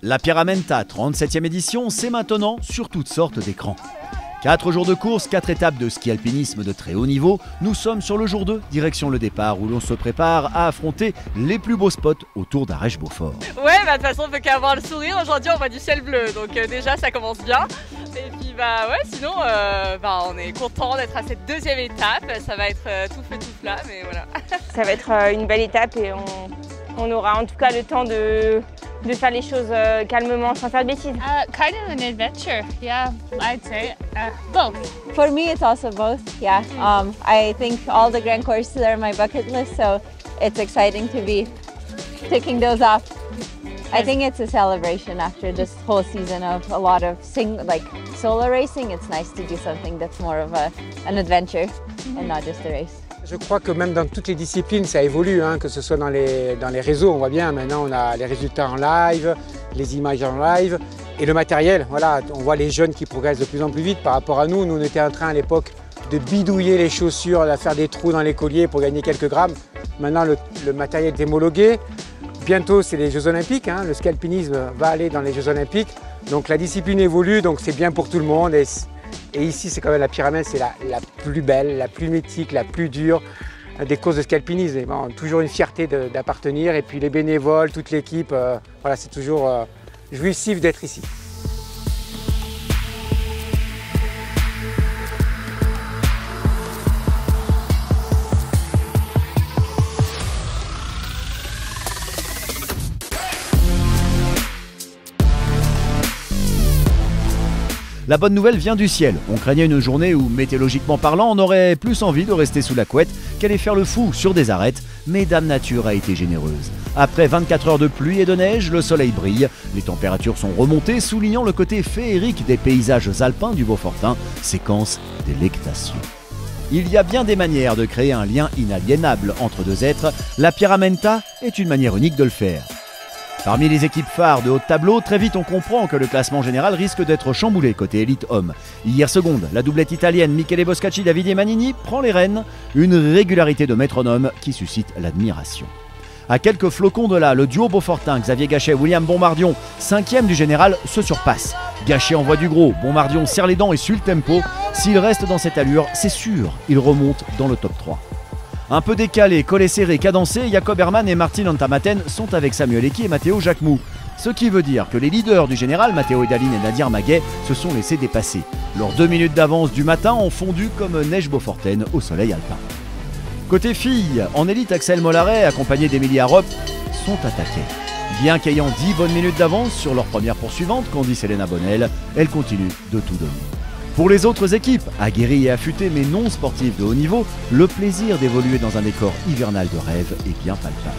La Pierramenta 37e édition, c'est maintenant sur toutes sortes d'écrans. 4 jours de course, 4 étapes de ski alpinisme de très haut niveau. Nous sommes sur le jour 2, direction le départ, où l'on se prépare à affronter les plus beaux spots autour d'Arèche-Beaufort. Ouais, de toute façon, on peut qu'avoir le sourire. Aujourd'hui, on voit du ciel bleu, donc déjà, ça commence bien. Et puis, sinon, on est content d'être à cette deuxième étape. Ça va être tout feu, tout plat, mais voilà. Ça va être une belle étape et on aura en tout cas le temps de faire les choses calmement, sans faire de bêtises. Kind of an adventure, yeah, I'd say both. For me, it's also both, yeah. I think all the grand courses are on my bucket list, so it's exciting to be ticking those off. I think it's a celebration after this whole season of a lot of solo racing. It's nice to do something that's more of an adventure and not just a race. Je crois que même dans toutes les disciplines, ça évolue, que ce soit dans les réseaux, on voit bien, maintenant on a les résultats en live, les images en live et le matériel. Voilà, on voit les jeunes qui progressent de plus en plus vite par rapport à nous. Nous, on était en train à l'époque de bidouiller les chaussures, de faire des trous dans les colliers pour gagner quelques grammes. Maintenant, le matériel est homologué. Bientôt, c'est les Jeux Olympiques. Le ski alpinisme va aller dans les Jeux Olympiques. Donc la discipline évolue, donc c'est bien pour tout le monde. Et ici, c'est quand même la Pierramenta, c'est la plus belle, la plus mythique, la plus dure des courses de ski alpinisme. Et toujours une fierté d'appartenir. Et puis les bénévoles, toute l'équipe, voilà, c'est toujours jouissif d'être ici. La bonne nouvelle vient du ciel. On craignait une journée où, météorologiquement parlant, on aurait plus envie de rester sous la couette qu'aller faire le fou sur des arêtes. Mais Dame Nature a été généreuse. Après 24 heures de pluie et de neige, le soleil brille. Les températures sont remontées, soulignant le côté féerique des paysages alpins du Beaufortin, séquence délectation. Il y a bien des manières de créer un lien inaliénable entre deux êtres. La Pierramenta est une manière unique de le faire. Parmi les équipes phares de haut de tableau, très vite on comprend que le classement général risque d'être chamboulé côté élite homme. Hier seconde, la doublette italienne Michele Boscacci, Davide Manini prend les rênes, une régularité de métronome qui suscite l'admiration. À quelques flocons de là, le duo Beaufortin, Xavier Gachet, William Bombardion, 5e du général, se surpasse. Gachet envoie du gros, Bombardion serre les dents et suit le tempo. S'il reste dans cette allure, c'est sûr, il remonte dans le top 3. Un peu décalé, collé serré, cadencé, Jacob Herrmann et Martin Antamaten sont avec Samuel Eki et Matteo Jacquemou. Ce qui veut dire que les leaders du général, Matteo Edalin et Nadir Maguet, se sont laissés dépasser. Leurs 2 minutes d'avance du matin ont fondu comme neige beaufortaine au soleil alpin. Côté filles, en élite, Axel Mollaret, accompagné d'Emilia Ropp, sont attaqués. Bien qu'ayant 10 bonnes minutes d'avance sur leur première poursuivante, Candice Helena Bonnel, elles continuent de tout donner. Pour les autres équipes, aguerries et affûtées mais non sportives de haut niveau, le plaisir d'évoluer dans un décor hivernal de rêve est bien palpable.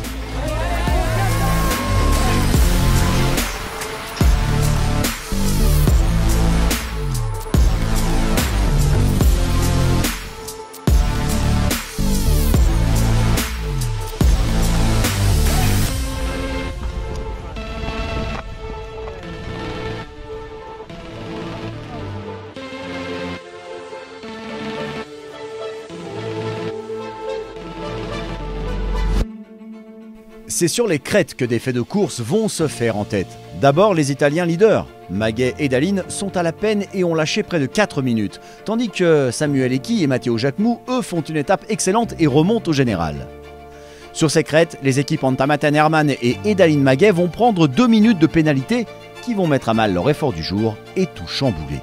C'est sur les crêtes que des faits de course vont se faire en tête. D'abord, les Italiens leaders. Maguet et Edalin sont à la peine et ont lâché près de 4 minutes. Tandis que Samuel Eki et Matteo Jacquemou, eux, font une étape excellente et remontent au général. Sur ces crêtes, les équipes Antamaten Herrmann et Edalin Maguet vont prendre 2 minutes de pénalité qui vont mettre à mal leur effort du jour et tout chambouler.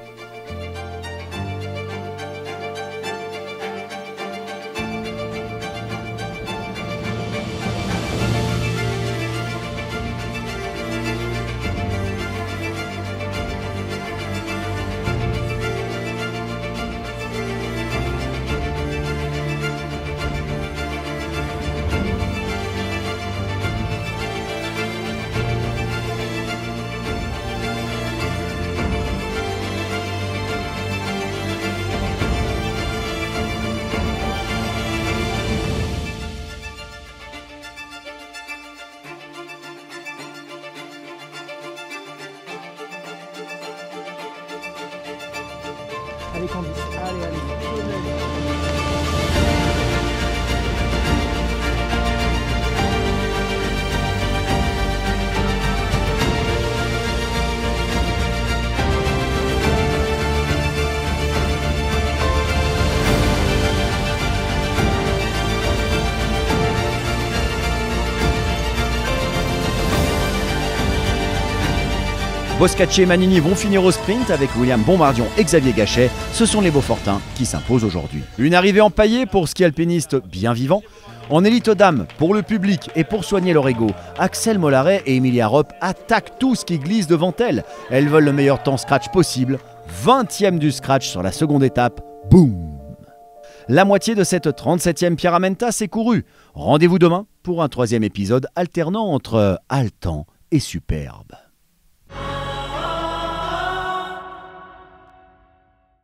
Allez Candice, allez. Boscacci et Manini vont finir au sprint avec William Bombardier et Xavier Gachet. Ce sont les Beaufortins qui s'imposent aujourd'hui. Une arrivée empaillée pour ski alpiniste bien vivant. En élite dames, pour le public et pour soigner leur ego, Axel Mollaret et Emilia Ropp attaquent tout ce qui glisse devant elles. Elles veulent le meilleur temps scratch possible. 20e du scratch sur la seconde étape. Boum! La moitié de cette 37e Pierramenta s'est courue. Rendez-vous demain pour un 3e épisode alternant entre haletant et superbe.